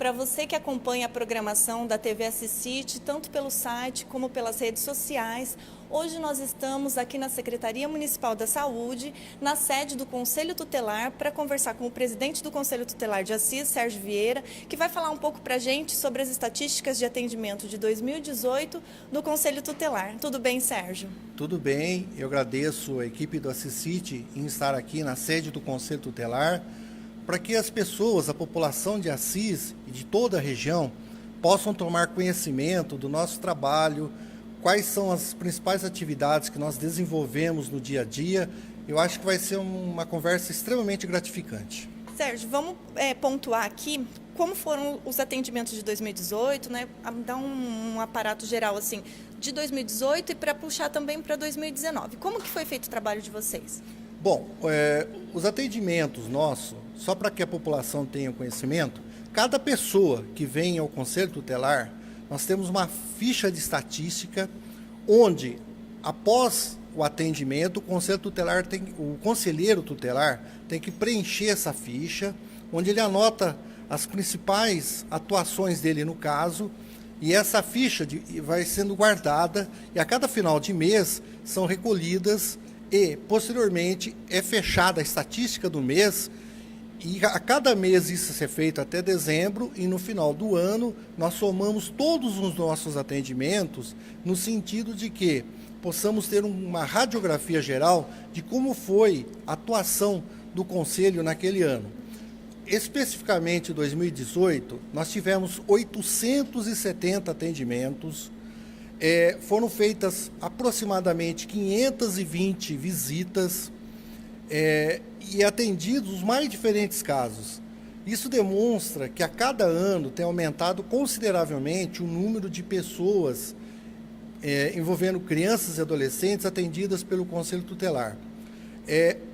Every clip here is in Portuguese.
Para você que acompanha a programação da TV Assisite, tanto pelo site como pelas redes sociais, hoje nós estamos aqui na Secretaria Municipal da Saúde, na sede do Conselho Tutelar, para conversar com o presidente do Conselho Tutelar de Assis, Sérgio Vieira, que vai falar um pouco para a gente sobre as estatísticas de atendimento de 2018 do Conselho Tutelar. Tudo bem, Sérgio? Tudo bem, eu agradeço a equipe do Assisite em estar aqui na sede do Conselho Tutelar, para que as pessoas, a população de Assis e de toda a região, possam tomar conhecimento do nosso trabalho, quais são as principais atividades que nós desenvolvemos no dia a dia. Eu acho que vai ser uma conversa extremamente gratificante. Sérgio, vamos pontuar aqui como foram os atendimentos de 2018, né? Dar um aparato geral assim de 2018 e para puxar também para 2019. Como que foi feito o trabalho de vocês? Bom, os atendimentos nossos, só para que a população tenha conhecimento, cada pessoa que vem ao Conselho Tutelar, nós temos uma ficha de estatística onde, após o atendimento, o conselheiro tutelar tem que preencher essa ficha, onde ele anota as principais atuações dele no caso, e essa ficha vai sendo guardada, e a cada final de mês são recolhidas e, posteriormente, é fechada a estatística do mês, e a cada mês isso é feito até dezembro, e no final do ano nós somamos todos os nossos atendimentos, no sentido de que possamos ter uma radiografia geral de como foi a atuação do Conselho naquele ano. Especificamente em 2018, nós tivemos 870 atendimentos, foram feitas aproximadamente 520 visitas e atendidos os mais diferentes casos. Isso demonstra que a cada ano tem aumentado consideravelmente o número de pessoas envolvendo crianças e adolescentes atendidas pelo Conselho Tutelar.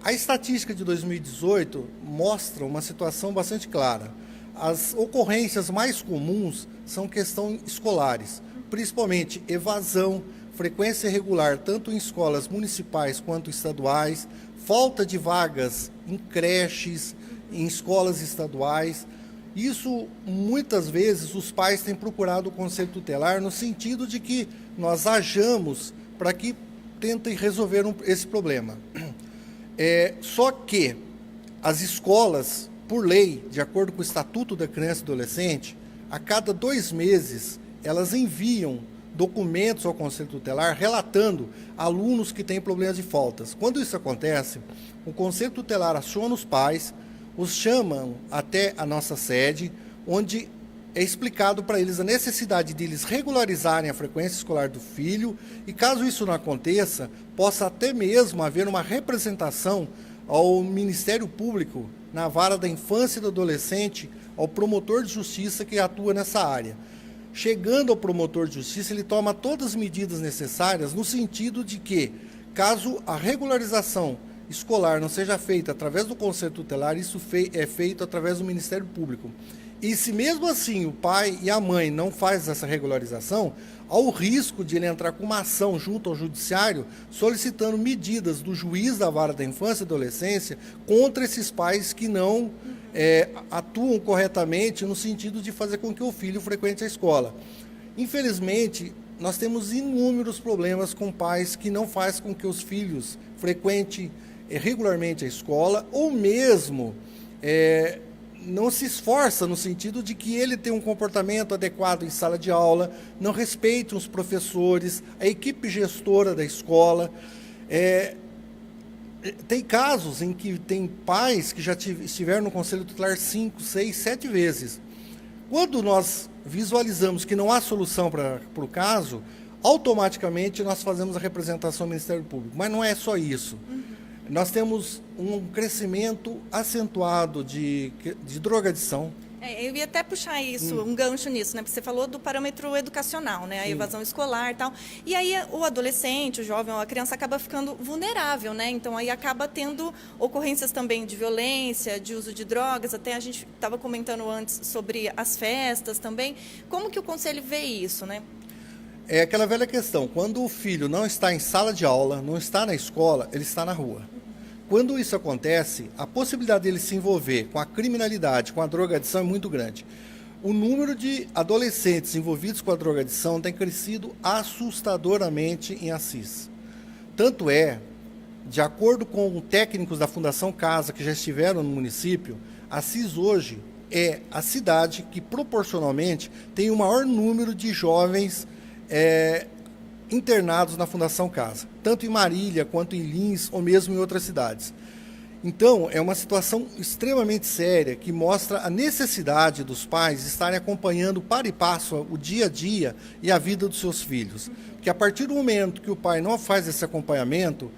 A estatística de 2018 mostra uma situação bastante clara. As ocorrências mais comuns são questões escolares, principalmente evasão, frequência irregular tanto em escolas municipais quanto estaduais, falta de vagas em creches, em escolas estaduais. Isso, muitas vezes, os pais têm procurado o Conselho Tutelar no sentido de que nós hajamos para que tentem resolver esse problema. Só que as escolas, por lei, de acordo com o Estatuto da Criança e Adolescente, a cada 2 meses, elas enviam documentos ao Conselho Tutelar relatando alunos que têm problemas de faltas. Quando isso acontece, o Conselho Tutelar aciona os pais, os chamam até a nossa sede, onde é explicado para eles a necessidade de eles regularizarem a frequência escolar do filho e, caso isso não aconteça, possa até mesmo haver uma representação ao Ministério Público, na vara da infância e do adolescente, ao promotor de justiça que atua nessa área. Chegando ao promotor de justiça, ele toma todas as medidas necessárias no sentido de que, caso a regularização escolar não seja feita através do Conselho Tutelar, isso é feito através do Ministério Público. E se mesmo assim o pai e a mãe não fazem essa regularização, há o risco de ele entrar com uma ação junto ao judiciário solicitando medidas do juiz da vara da infância e adolescência contra esses pais que não atuam corretamente no sentido de fazer com que o filho frequente a escola. Infelizmente, nós temos inúmeros problemas com pais que não fazem com que os filhos frequentem regularmente a escola, ou mesmo não se esforça no sentido de que ele tem um comportamento adequado em sala de aula, não respeita os professores, a equipe gestora da escola. Tem casos em que tem pais que já estiveram no Conselho Tutelar 5, 6, 7 vezes. Quando nós visualizamos que não há solução para o caso, automaticamente nós fazemos a representação ao Ministério Público. Mas não é só isso. Nós temos um crescimento acentuado de drogadição. Eu ia até puxar isso, um gancho nisso, né? Porque você falou do parâmetro educacional, né? A evasão escolar e tal. E aí o adolescente, o jovem ou a criança acaba ficando vulnerável, né? Então aí acaba tendo ocorrências também de violência, de uso de drogas. Até a gente estava comentando antes sobre as festas também. Como que o Conselho vê isso, né? É aquela velha questão, quando o filho não está em sala de aula, não está na escola, ele está na rua. Quando isso acontece, a possibilidade dele se envolver com a criminalidade, com a drogadição é muito grande. o número de adolescentes envolvidos com a drogadição tem crescido assustadoramente em Assis. Tanto é, de acordo com técnicos da Fundação Casa que já estiveram no município, Assis hoje é a cidade que proporcionalmente tem o maior número de jovens internados na Fundação Casa, tanto em Marília quanto em Lins ou mesmo em outras cidades. Então, é uma situação extremamente séria que mostra a necessidade dos pais estarem acompanhando para e passo o dia a dia e a vida dos seus filhos. Porque a partir do momento que o pai não faz esse acompanhamento,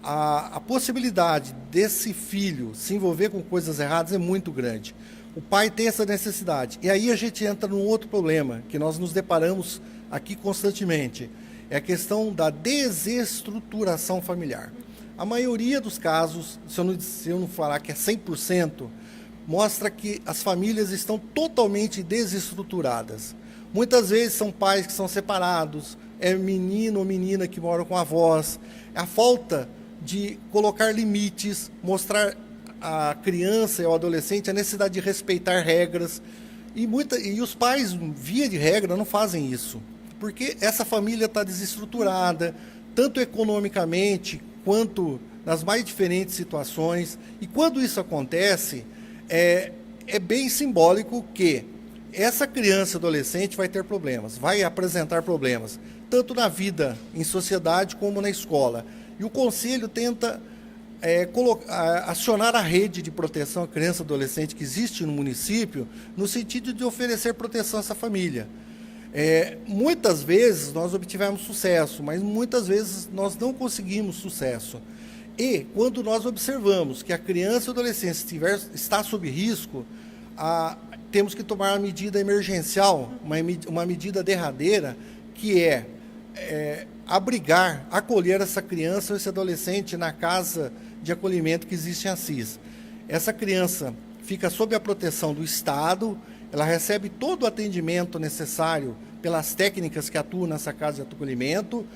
a possibilidade desse filho se envolver com coisas erradas é muito grande. O pai tem essa necessidade. E aí a gente entra num outro problema que nós nos deparamos aqui constantemente. É a questão da desestruturação familiar. A maioria dos casos, se eu não falar que é 100%, mostra que as famílias estão totalmente desestruturadas. Muitas vezes são pais que são separados, é menino ou menina que moram com avós. A falta de colocar limites, mostrar à criança e ao adolescente a necessidade de respeitar regras. E os pais, via de regra, não fazem isso, porque essa família está desestruturada, tanto economicamente, quanto nas mais diferentes situações. E quando isso acontece, é bem simbólico que essa criança adolescente vai ter problemas, vai apresentar problemas, tanto na vida em sociedade como na escola. E o Conselho tenta acionar a rede de proteção à criança e adolescente que existe no município, no sentido de oferecer proteção a essa família. Muitas vezes nós obtivemos sucesso, mas muitas vezes nós não conseguimos sucesso. E quando nós observamos que a criança ou adolescente está sob risco, temos que tomar uma medida emergencial, uma medida derradeira, que abrigar, acolher essa criança ou esse adolescente na casa de acolhimento que existe em Assis. Essa criança fica sob a proteção do Estado, ela recebe todo o atendimento necessário pelas técnicas que atuam nessa casa de acolhimento,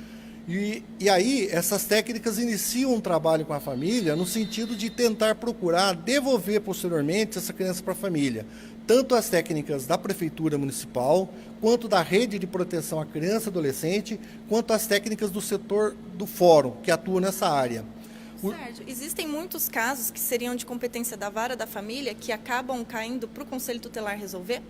e aí essas técnicas iniciam um trabalho com a família no sentido de tentar procurar devolver posteriormente essa criança para a família. Tanto as técnicas da Prefeitura Municipal, quanto da Rede de Proteção à Criança e Adolescente, quanto as técnicas do setor do Fórum, que atua nessa área. Sérgio, existem muitos casos que seriam de competência da vara da família que acabam caindo para o Conselho Tutelar resolver?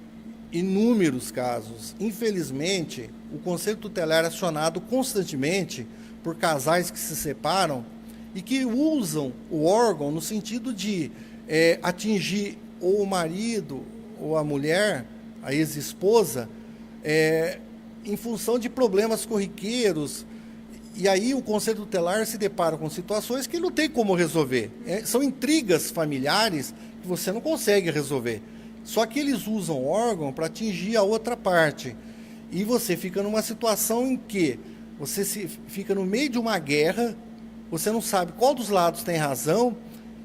Inúmeros casos. Infelizmente, o Conselho Tutelar é acionado constantemente por casais que se separam e que usam o órgão no sentido de atingir ou o marido ou a mulher, a ex-esposa, em função de problemas corriqueiros. E aí o Conselho Tutelar se depara com situações que não tem como resolver. São intrigas familiares que você não consegue resolver. Só que eles usam o órgão para atingir a outra parte. E você fica numa situação em que você fica no meio de uma guerra, você não sabe qual dos lados tem razão.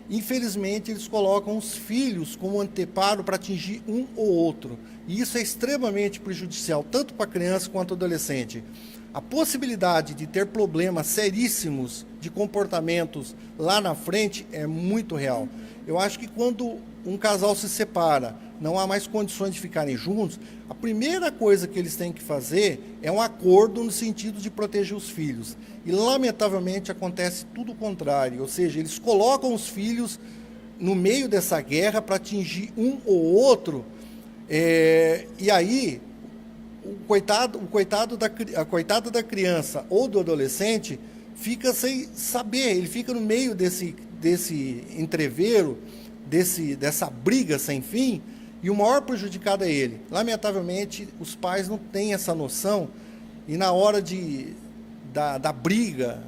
Infelizmente, eles colocam os filhos como anteparo para atingir um ou outro. E isso é extremamente prejudicial, tanto para a criança quanto para o adolescente. A possibilidade de ter problemas seríssimos de comportamentos lá na frente é muito real. Eu acho que quando um casal se separa, não há mais condições de ficarem juntos, a primeira coisa que eles têm que fazer é um acordo no sentido de proteger os filhos. E, lamentavelmente, acontece tudo o contrário, ou seja, eles colocam os filhos no meio dessa guerra para atingir um ou outro, e aí a coitada da criança ou do adolescente fica sem saber, ele fica no meio desse entreveiro, dessa briga sem fim, e o maior prejudicado é ele. Lamentavelmente, os pais não têm essa noção, e na hora da briga,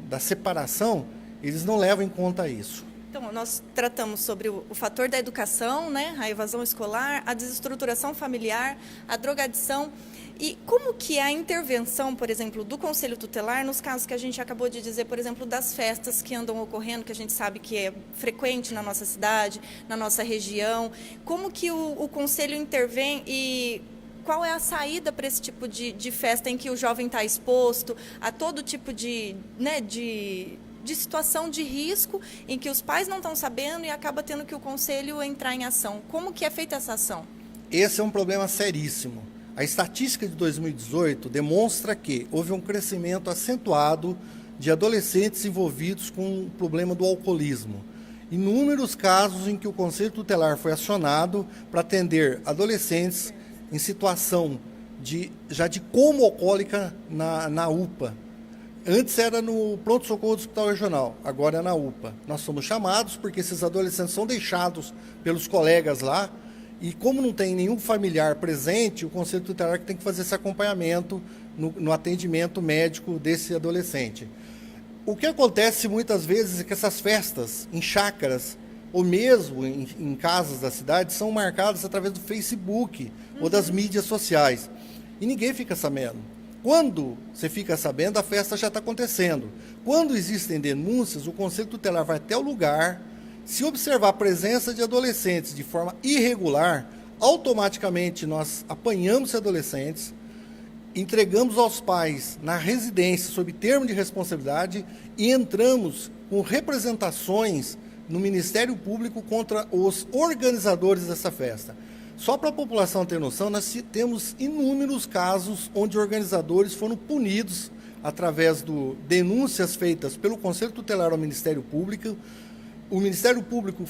da separação, eles não levam em conta isso. Então, nós tratamos sobre o fator da educação, né, a evasão escolar, a desestruturação familiar, a drogadição. E como que é a intervenção, por exemplo, do Conselho Tutelar nos casos que a gente acabou de dizer, por exemplo, das festas que andam ocorrendo, que a gente sabe que é frequente na nossa cidade, na nossa região. Como que o Conselho intervém e qual é a saída para esse tipo de festa em que o jovem está exposto a todo tipo de situação de risco em que os pais não estão sabendo e acaba tendo que o Conselho entrar em ação? Como que é feita essa ação? Esse é um problema seríssimo. A estatística de 2018 demonstra que houve um crescimento acentuado de adolescentes envolvidos com o problema do alcoolismo. Inúmeros casos em que o Conselho Tutelar foi acionado para atender adolescentes em situação já de coma alcoólica na UPA. Antes era no pronto-socorro do Hospital Regional, agora é na UPA. Nós somos chamados porque esses adolescentes são deixados pelos colegas lá, e como não tem nenhum familiar presente, o Conselho Tutelar tem que fazer esse acompanhamento no atendimento médico desse adolescente. O que acontece muitas vezes é que essas festas em chácaras, ou mesmo em casas da cidade, são marcadas através do Facebook ou das mídias sociais. E ninguém fica sabendo. Quando você fica sabendo, a festa já está acontecendo. Quando existem denúncias, o Conselho Tutelar vai até o lugar. Se observar a presença de adolescentes de forma irregular, automaticamente nós apanhamos esses adolescentes, entregamos aos pais na residência sob termo de responsabilidade e entramos com representações no Ministério Público contra os organizadores dessa festa. Só para a população ter noção, nós temos inúmeros casos onde organizadores foram punidos através de denúncias feitas pelo Conselho Tutelar ao Ministério Público. O Ministério Público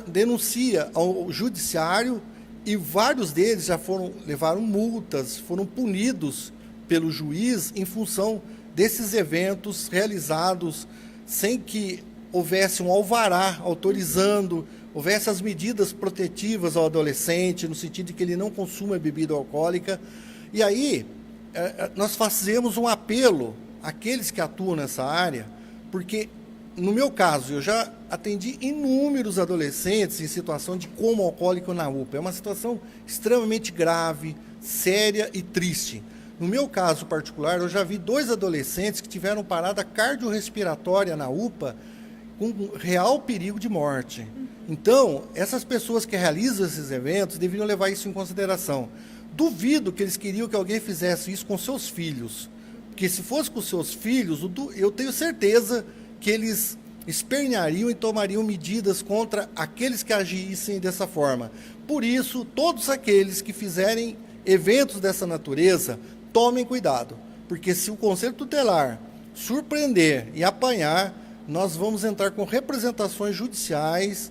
denuncia ao Judiciário e vários deles já levaram multas, foram punidos pelo juiz em função desses eventos realizados sem que houvesse um alvará autorizando, houvesse as medidas protetivas ao adolescente, no sentido de que ele não consuma bebida alcoólica. E aí, nós fazemos um apelo àqueles que atuam nessa área, porque, no meu caso, eu já atendi inúmeros adolescentes em situação de coma alcoólico na UPA. É uma situação extremamente grave, séria e triste. No meu caso particular, eu já vi 2 adolescentes que tiveram parada cardiorrespiratória na UPA com real perigo de morte. Então, essas pessoas que realizam esses eventos deveriam levar isso em consideração. Duvido que eles queriam que alguém fizesse isso com seus filhos, porque se fosse com seus filhos, eu tenho certeza que eles esperneariam e tomariam medidas contra aqueles que agissem dessa forma. Por isso, todos aqueles que fizerem eventos dessa natureza, tomem cuidado, porque se o Conselho Tutelar surpreender e apanhar, nós vamos entrar com representações judiciais,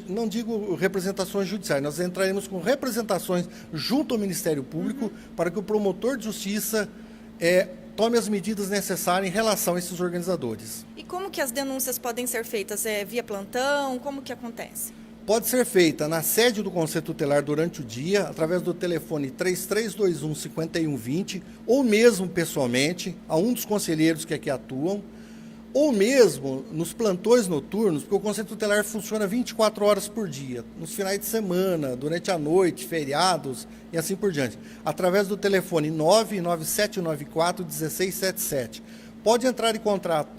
não digo representações judiciais, nós entraremos com representações junto ao Ministério Público para que o promotor de justiça tome as medidas necessárias em relação a esses organizadores. E como que as denúncias podem ser feitas? Via plantão? Como que acontece? Pode ser feita na sede do Conselho Tutelar durante o dia, através do telefone 3321-5120, ou mesmo pessoalmente, a um dos conselheiros que aqui atuam, ou mesmo nos plantões noturnos, porque o Conselho Tutelar funciona 24 horas por dia, nos finais de semana, durante a noite, feriados e assim por diante, através do telefone 99794-1677. Pode entrar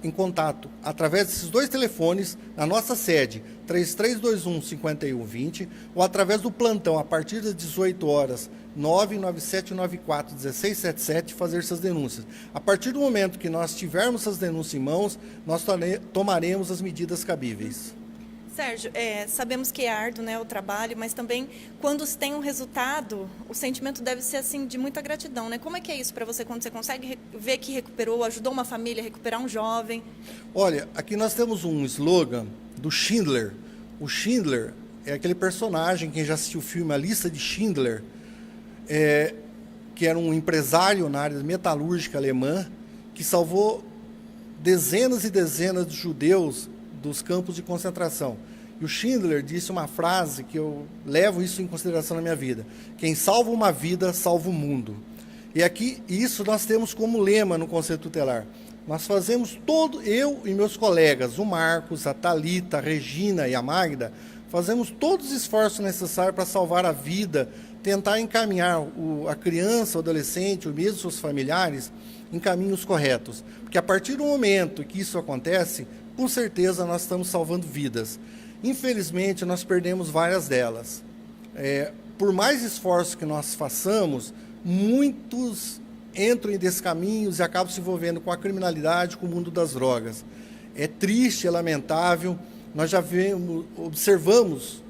em contato através desses 2 telefones na nossa sede, 3321-5120, ou através do plantão, a partir das 18 horas, 99794-1677, fazer essas denúncias. A partir do momento que nós tivermos essas denúncias em mãos, nós tomaremos as medidas cabíveis. Sérgio, sabemos que é árduo, né, o trabalho, mas também quando se tem um resultado, o sentimento deve ser assim de muita gratidão, né? Como é que é isso para você quando você consegue ver que recuperou, ajudou uma família a recuperar um jovem? Olha, aqui nós temos um slogan do Schindler. O Schindler é aquele personagem, quem já assistiu o filme A Lista de Schindler, que era um empresário na área metalúrgica alemã, que salvou dezenas e dezenas de judeus dos campos de concentração. E o Schindler disse uma frase que eu levo isso em consideração na minha vida: quem salva uma vida, salva o mundo. E aqui, isso nós temos como lema no Conselho Tutelar. Nós fazemos eu e meus colegas, o Marcos, a Thalita, a Regina e a Magda, fazemos todos os esforços necessários para salvar a vida, tentar encaminhar a criança, o adolescente, ou mesmo seus familiares, em caminhos corretos. Porque a partir do momento que isso acontece, com certeza nós estamos salvando vidas. Infelizmente, nós perdemos várias delas. Por mais esforços que nós façamos, muitos entram em descaminhos e acabam se envolvendo com a criminalidade, com o mundo das drogas. É triste, é lamentável. Nós já observamos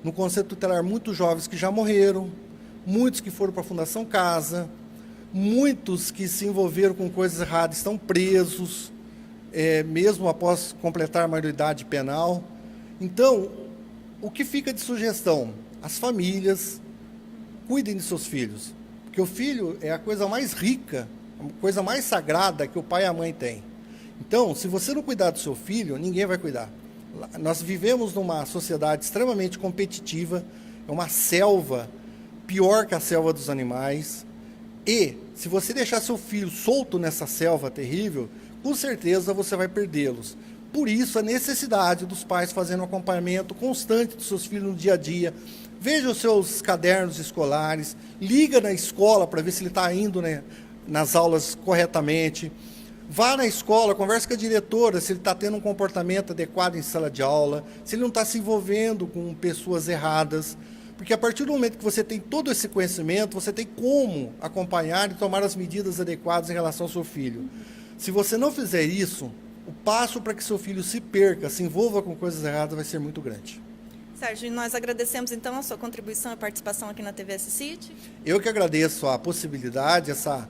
no Conselho Tutelar muitos jovens que já morreram, muitos que foram para a Fundação Casa, muitos que se envolveram com coisas erradas estão presos, mesmo após completar a maioridade penal. Então, o que fica de sugestão? As famílias cuidem de seus filhos, porque o filho é a coisa mais rica, a coisa mais sagrada que o pai e a mãe têm. Então, se você não cuidar do seu filho, ninguém vai cuidar. Nós vivemos numa sociedade extremamente competitiva, é uma selva, pior que a selva dos animais, e se você deixar seu filho solto nessa selva terrível, com certeza você vai perdê-los. Por isso, a necessidade dos pais fazendo um acompanhamento constante dos seus filhos no dia a dia. Veja os seus cadernos escolares, liga na escola para ver se ele está indo, né, nas aulas corretamente. Vá na escola, converse com a diretora se ele está tendo um comportamento adequado em sala de aula, se ele não está se envolvendo com pessoas erradas. Porque a partir do momento que você tem todo esse conhecimento, você tem como acompanhar e tomar as medidas adequadas em relação ao seu filho. Se você não fizer isso, o passo para que seu filho se perca, se envolva com coisas erradas, vai ser muito grande. Sérgio, nós agradecemos então a sua contribuição e participação aqui na TV SCIT. Eu que agradeço a possibilidade, essa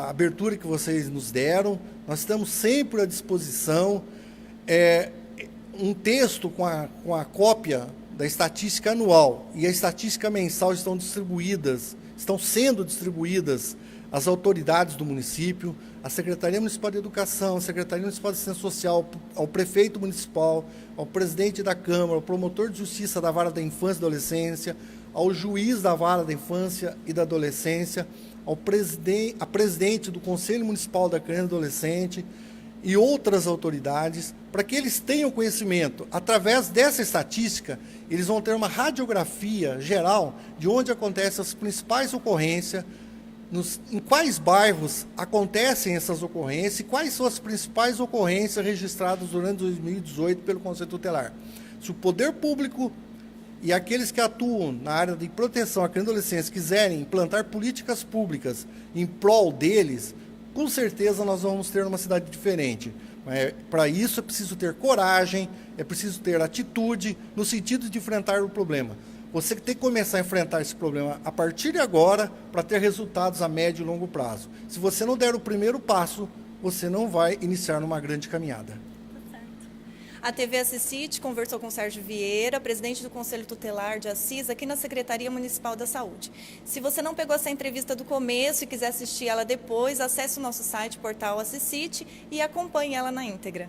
abertura que vocês nos deram. Nós estamos sempre à disposição. Um texto com a cópia da estatística anual e a estatística mensal estão sendo distribuídas às autoridades do município, à Secretaria Municipal de Educação, à Secretaria Municipal de Assistência Social, ao prefeito municipal, ao presidente da Câmara, ao promotor de justiça da Vara da Infância e Adolescência, ao juiz da Vara da Infância e da Adolescência, a presidente do Conselho Municipal da Criança e Adolescente e outras autoridades, para que eles tenham conhecimento. Através dessa estatística, eles vão ter uma radiografia geral de onde acontecem as principais ocorrências, em quais bairros acontecem essas ocorrências e quais são as principais ocorrências registradas durante 2018 pelo Conselho Tutelar. Se o poder público e aqueles que atuam na área de proteção à criança e adolescência quiserem implantar políticas públicas em prol deles, com certeza nós vamos ter uma cidade diferente. Mas para isso é preciso ter coragem, é preciso ter atitude no sentido de enfrentar o problema. Você tem que começar a enfrentar esse problema a partir de agora para ter resultados a médio e longo prazo. Se você não der o primeiro passo, você não vai iniciar numa grande caminhada. A TV SCIT conversou com Sérgio Vieira, presidente do Conselho Tutelar de Assis, aqui na Secretaria Municipal da Saúde. Se você não pegou essa entrevista do começo e quiser assistir ela depois, acesse o nosso site, portal SCIT, e acompanhe ela na íntegra.